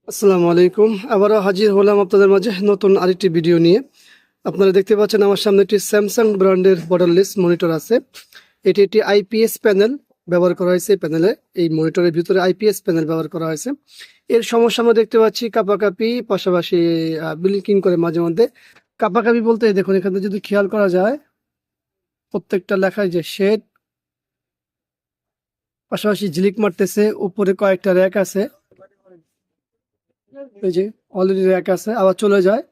আসসালামু আলাইকুম। আবারও হাজির হলাম আপনাদের মাঝে নতুন আরেকটি ভিডিও নিয়ে। আপনারা দেখতে পাচ্ছেন আমার সামনে একটি স্যামসাং ব্র্যান্ডের বর্ডারলেস মনিটর আছে। এটি একটি আইপিএস প্যানেল ব্যবহার করা হয়েছে। এই প্যানেলে, এই মনিটরের ভিতরে আইপিএস প্যানেল ব্যবহার করা হয়েছে। এর সমস্যা আমরা দেখতে পাচ্ছি কাঁপাকাঁপি, পাশাপাশি ব্লিঙ্কিং করে মাঝে মধ্যে। কাঁপাকাঁপি বলতে দেখুন, এখানে যদি খেয়াল করা যায় প্রত্যেকটা লেখায় যে শেড, পাশাপাশি ঝিলিক মারতেছে। উপরে কয়েকটা র্যাক আছে, এই যে অলরেডি র্যাক আছে, আবার চলে যায়,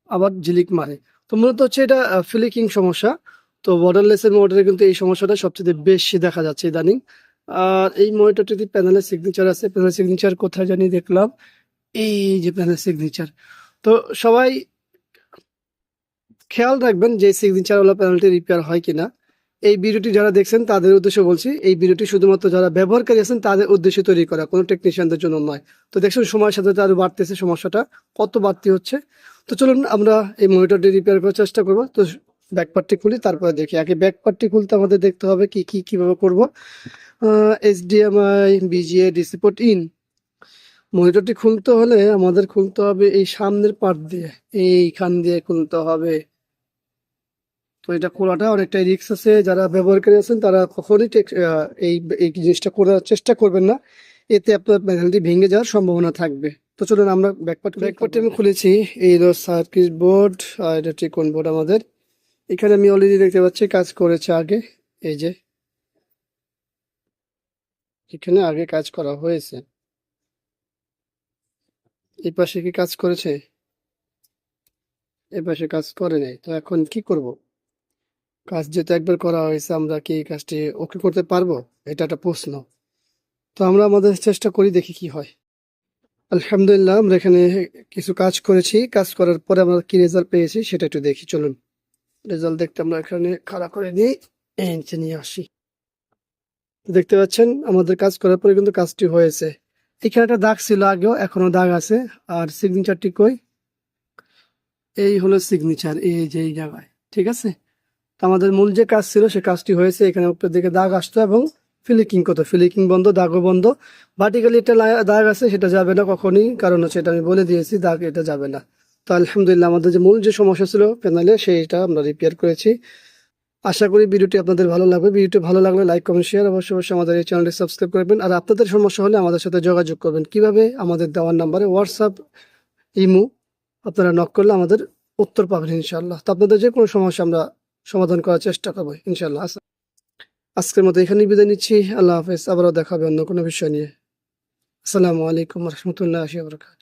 আবার ঝিলিক মারে। তো মূলত হচ্ছে এটা ফ্লিকিং সমস্যা। তো বর্ডারলেসের মনিটরে কিন্তু এই সমস্যাটা সবচেয়ে বেশি দেখা যাচ্ছে ইদানিং। আর এই মনিটরটিতে প্যানেলের সিগনেচার আছে। প্যানেল সিগনেচার কোথায় জানি দেখলাম, এই যে প্যানেল সিগনেচার। তো সবাই খেয়াল রাখবেন যে সিগনেচারওয়ালা প্যানেলটি রিপেয়ার হয় কিনা। এই ভিডিওটি যারা দেখছেন তাদের উদ্দেশ্যে বলছি, এই ভিডিওটি শুধুমাত্র যারা ব্যবহারকারী আছেন তাদের উদ্দেশ্যে তৈরি করা, কোনো টেকনিশিয়ানদের জন্য নয়। তো দেখছেন সময়ের সাথে সাথে আরো বাড়তেছে, সমস্যাটা কত বাড়তি হচ্ছে। তো চলুন আমরা এই মনিটরটি রিপেয়ার করার চেষ্টা করব। তো ব্যাকপার্টটি খুলি, তারপরে দেখি। আগে ব্যাকপার্টটি খুলতে আমাদের দেখতে হবে কিভাবে করব। HDMI, VGA, DC port in. মনিটরটি খুলতে হলে আমাদের খুলতে হবে এই সামনের পার্ট দিয়ে, এইখান দিয়ে খুলতে হবে। তো এটা খোলাটা অনেকটাই রিস্ক আছে। যারা ব্যবহারকারী আছেন তারা কখনোই এই এই জিনিসটা করার চেষ্টা করবেন না, এতে আপনার প্যানেলটি ভেঙে যাওয়ার সম্ভাবনা থাকবে। তো চলুন আমরা ব্যাকপার্টটি আমি খুলেছি। এই হলো সার্কিট বোর্ড, আর এটা ত্রিকোণ বোর্ড আমাদের। এখানে আমি অলরেডি দেখতে পাচ্ছি কাজ করেছে আগে, এই যে এখানে আগে কাজ করা হয়েছে। এই পাশে কি কাজ করেছে? এই পাশে কাজ করে নাই। তো এখন কি করব? কাজ যেহেতু একবার করা হয়েছে, আমরা কি এই কাজটি ওকে করতে পারবো? এটা একটা প্রশ্ন। তো আমরা আমাদের চেষ্টা করি, দেখি কি হয়। আলহামদুলিল্লাহ, আমরা এখানে কিছু কাজ করেছি। কাজ করার পরে আমরা কি রেজাল্ট পেয়েছি সেটা একটু দেখি। চলুন রেজাল্ট দেখতে আমরা এখানে খাড়া করে নিয়ে নিচে নিয়ে আসি। দেখতে পাচ্ছেন আমাদের কাজ করার পরে কিন্তু কাজটি হয়েছে। এখানে একটা দাগ ছিল আগেও, এখনো দাগ আছে। আর সিগনেচারটি কই? এই হলো সিগনেচার, এই যে এই জায়গায়, ঠিক আছে। তো আমাদের মূল যে কাজ ছিল সে কাজটি হয়েছে। এখানে উপরের দিকে দাগ আসতো এবং ফিলিকিং কত, ফিলিকিং বন্ধ, দাগও বন্ধ। ভার্টিক্যালি একটা দাগ আছে, সেটা যাবে না কখনই, কারণ হচ্ছে এটা আমি বলে দিয়েছি, দাগ এটা যাবে না। তো আলহামদুলিল্লাহ, আমাদের যে মূল যে সমস্যা ছিল প্যানেলে, সেইটা আমরা রিপেয়ার করেছি। আশা করি ভিডিওটি আপনাদের ভালো লাগবে। ভিডিওটি ভালো লাগলে লাইক, কমেন্ট, শেয়ার, অবশ্যই অবশ্যই আমাদের এই চ্যানেলটি সাবস্ক্রাইব করবেন। আর আপনাদের সমস্যা হলে আমাদের সাথে যোগাযোগ করবেন। কিভাবে? আমাদের দেওয়ার নাম্বারে হোয়াটসঅ্যাপ, ইমো, আপনারা নক করলে আমাদের উত্তর পাবেন ইনশাআল্লাহ। তো আপনাদের যে কোনো সমস্যা আমরা সমাধান করার চেষ্টা করবো ইনশাআল্লাহ। আজকের মতো এখানেই বিদায় নিচ্ছি। আল্লাহ হাফেজ। আবারও দেখা হবে অন্য কোনো বিষয় নিয়ে। আসসালামু আলাইকুম রহমতুল্লাহ বরকাত।